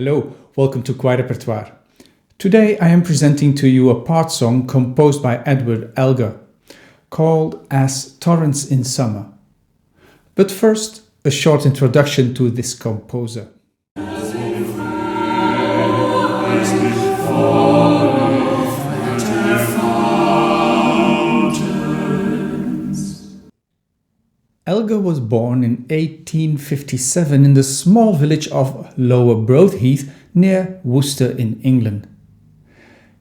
Hello, welcome to Quiet Repertoire. Today I am presenting to you a part song composed by Edward Elgar, called As Torrents in Summer. But first, a short introduction to this composer. Elgar was born in 1857 in the small village of Lower Broadheath near Worcester in England.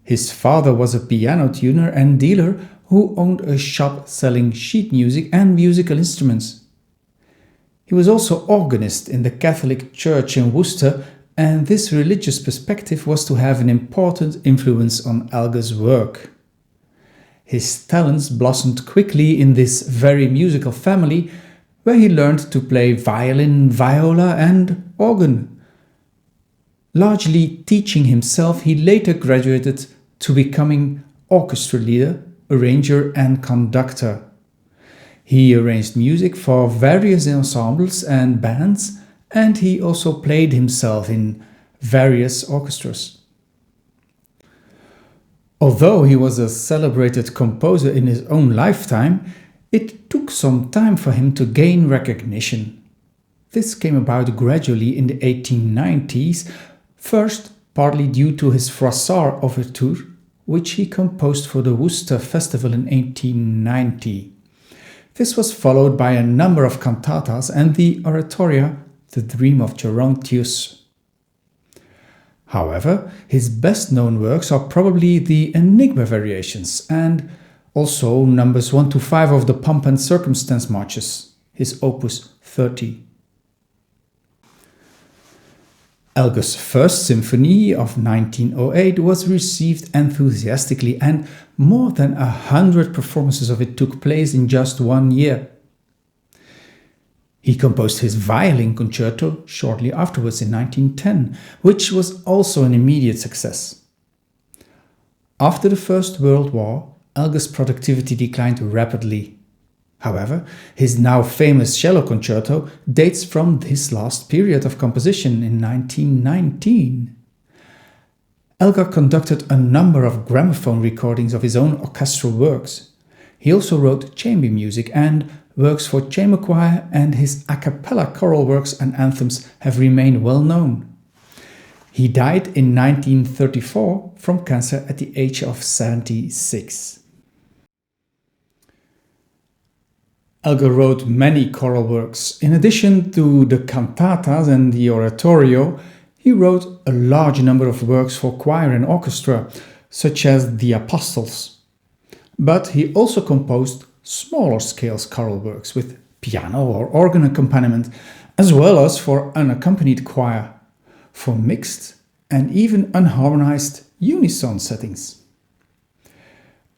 His father was a piano tuner and dealer who owned a shop selling sheet music and musical instruments. He was also organist in the Catholic Church in Worcester, and this religious perspective was to have an important influence on Elgar's work. His talents blossomed quickly in this very musical family, where he learned to play violin, viola and organ. Largely teaching himself, he later graduated to becoming orchestra leader, arranger and conductor. He arranged music for various ensembles and bands, and he also played himself in various orchestras. Although he was a celebrated composer in his own lifetime, it took some time for him to gain recognition. This came about gradually in the 1890s, first partly due to his Froissart Overture, which he composed for the Worcester Festival in 1890. This was followed by a number of cantatas and the oratoria The Dream of Gerontius. However, his best-known works are probably the Enigma variations and also numbers 1 to 5 of the Pomp and Circumstance marches, his opus 30. Elgar's first symphony of 1908 was received enthusiastically, and more than 100 performances of it took place in just 1 year. He composed his violin concerto shortly afterwards in 1910, which was also an immediate success. After the First World War, Elgar's productivity declined rapidly. However, his now famous cello concerto dates from this last period of composition in 1919. Elgar conducted a number of gramophone recordings of his own orchestral works. He also wrote chamber music and works for chamber choir, and his a cappella choral works and anthems have remained well known. He died in 1934 from cancer at the age of 76. Elgar wrote many choral works. In addition to the cantatas and the oratorio, he wrote a large number of works for choir and orchestra, such as The Apostles. But he also composed smaller scale choral works with piano or organ accompaniment, as well as for unaccompanied choir, for mixed and even unharmonized unison settings.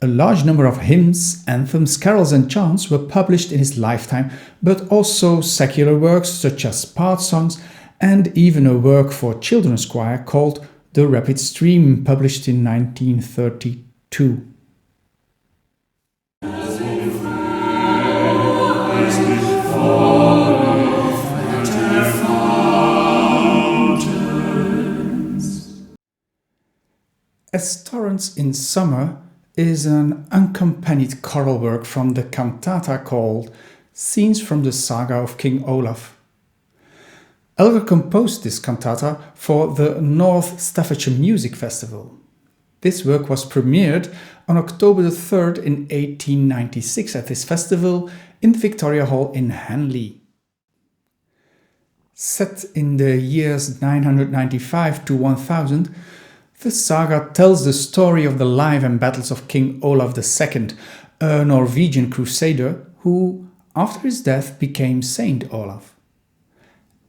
A large number of hymns, anthems, carols and chants were published in his lifetime, but also secular works such as partsongs and even a work for children's choir called The Rapid Stream, published in 1932. As Torrents in Summer is an unaccompanied choral work from the cantata called Scenes from the Saga of King Olaf. Elgar composed this cantata for the North Staffordshire Music Festival. This work was premiered on October 3rd in 1896 at this festival in the Victoria Hall in Henley. Set in the years 995 to 1000, the saga tells the story of the life and battles of King Olaf II, a Norwegian crusader who, after his death, became Saint Olaf.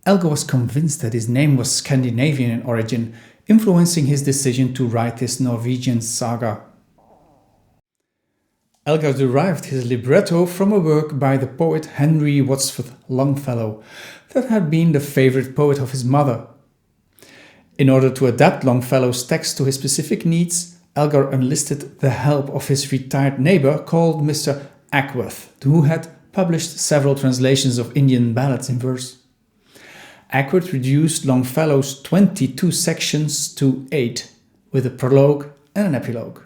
Elgar was convinced that his name was Scandinavian in origin, influencing his decision to write this Norwegian saga. Elgar derived his libretto from a work by the poet Henry Wadsworth Longfellow that had been the favorite poet of his mother. In order to adapt Longfellow's text to his specific needs, Elgar enlisted the help of his retired neighbor called Mr. Ackworth, who had published several translations of Indian ballads in verse. Edward reduced Longfellow's 22 sections to 8, with a prologue and an epilogue.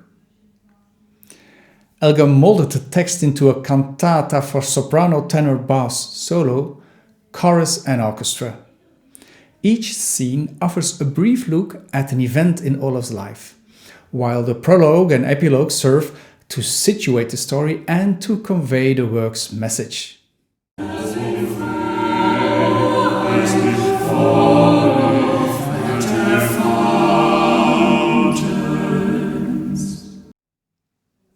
Elgar molded the text into a cantata for soprano, tenor, bass, solo, chorus and orchestra. Each scene offers a brief look at an event in Olaf's life, while the prologue and epilogue serve to situate the story and to convey the work's message.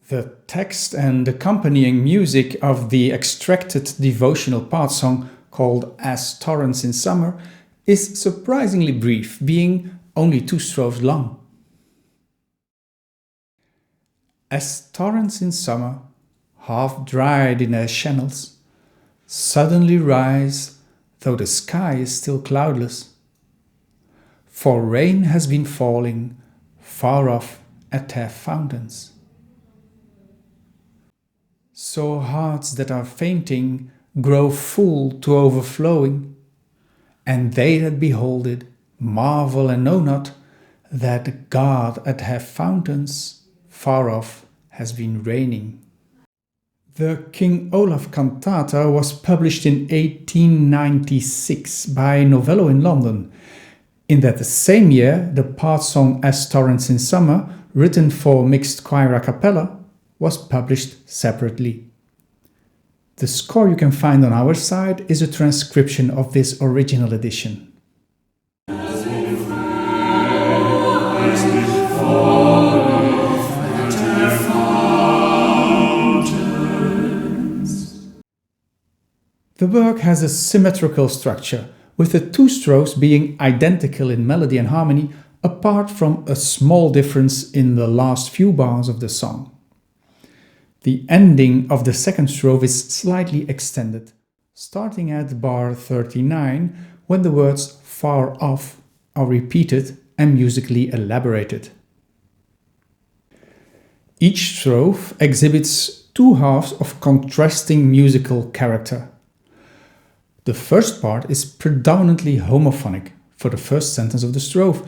The text and accompanying music of the extracted devotional partsong called As Torrents in Summer is surprisingly brief, being only 2 strophes long. As torrents in summer, half dried in their channels, suddenly rise, though the sky is still cloudless. For rain has been falling far off at their fountains. So hearts that are fainting grow full to overflowing, and they that behold it marvel and know not that God at her fountains far off has been raining. The King Olaf cantata was published in 1896 by Novello in London. In that same year, the partsong As Torrents in Summer, written for mixed choir a cappella, was published separately. The score you can find on our site is a transcription of this original edition. The work has a symmetrical structure, with the 2 strophes being identical in melody and harmony, apart from a small difference in the last few bars of the song. The ending of the 2nd strophe is slightly extended, starting at bar 39, when the words far off are repeated and musically elaborated. Each strophe exhibits 2 halves of contrasting musical character. The first part is predominantly homophonic for the first sentence of the strophe,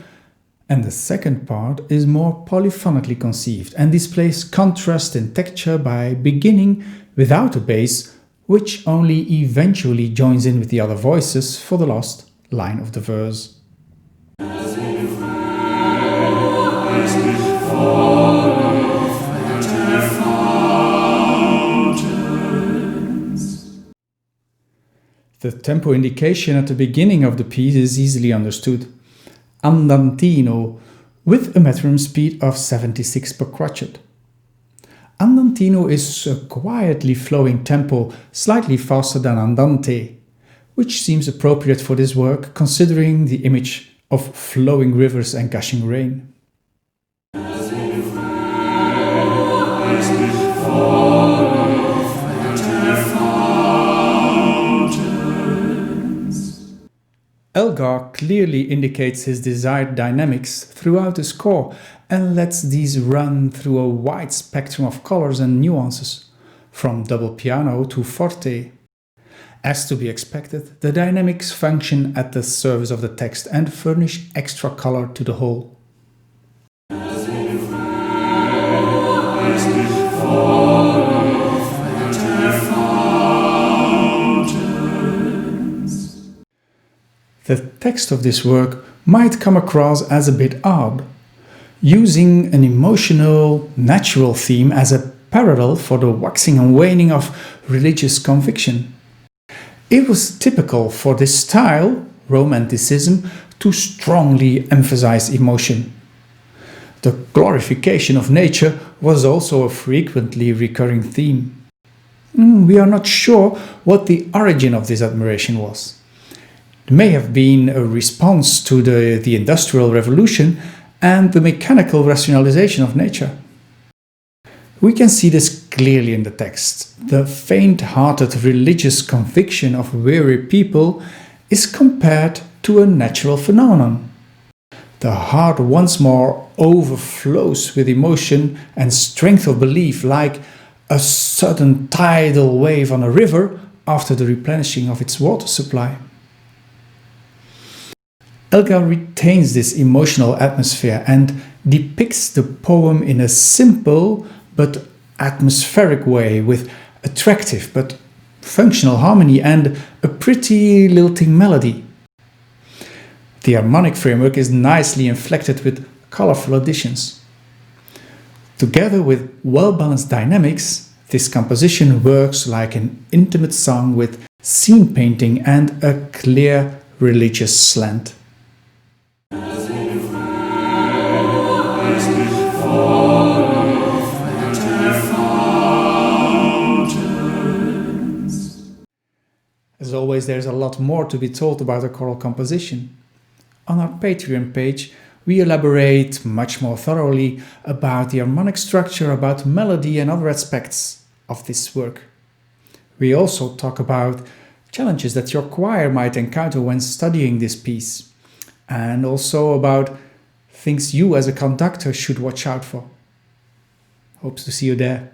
and the second part is more polyphonically conceived and displays contrast in texture by beginning without a bass, which only eventually joins in with the other voices for the last line of the verse. The tempo indication at the beginning of the piece is easily understood. Andantino, with a metronome speed of 76 per crotchet. Andantino is a quietly flowing tempo, slightly faster than andante, which seems appropriate for this work considering the image of flowing rivers and gushing rain. Elgar clearly indicates his desired dynamics throughout the score and lets these run through a wide spectrum of colors and nuances, from double piano to forte. As to be expected, the dynamics function at the service of the text and furnish extra color to the whole. The text of this work might come across as a bit odd, using an emotional, natural theme as a parallel for the waxing and waning of religious conviction. It was typical for this style, Romanticism, to strongly emphasize emotion. The glorification of nature was also a frequently recurring theme. We are not sure what the origin of this admiration was. It may have been a response to the Industrial Revolution and the mechanical rationalization of nature. We can see this clearly in the text. The faint-hearted religious conviction of weary people is compared to a natural phenomenon. The heart once more overflows with emotion and strength of belief, like a sudden tidal wave on a river after the replenishing of its water supply. Elgar retains this emotional atmosphere and depicts the poem in a simple but atmospheric way with attractive but functional harmony and a pretty lilting melody. The harmonic framework is nicely inflected with colorful additions. Together with well-balanced dynamics, this composition works like an intimate song with scene painting and a clear religious slant. As always, there's a lot more to be told about a choral composition. On our Patreon page, we elaborate much more thoroughly about the harmonic structure, about melody and other aspects of this work. We also talk about challenges that your choir might encounter when studying this piece, and also about things you as a conductor should watch out for. Hope to see you there.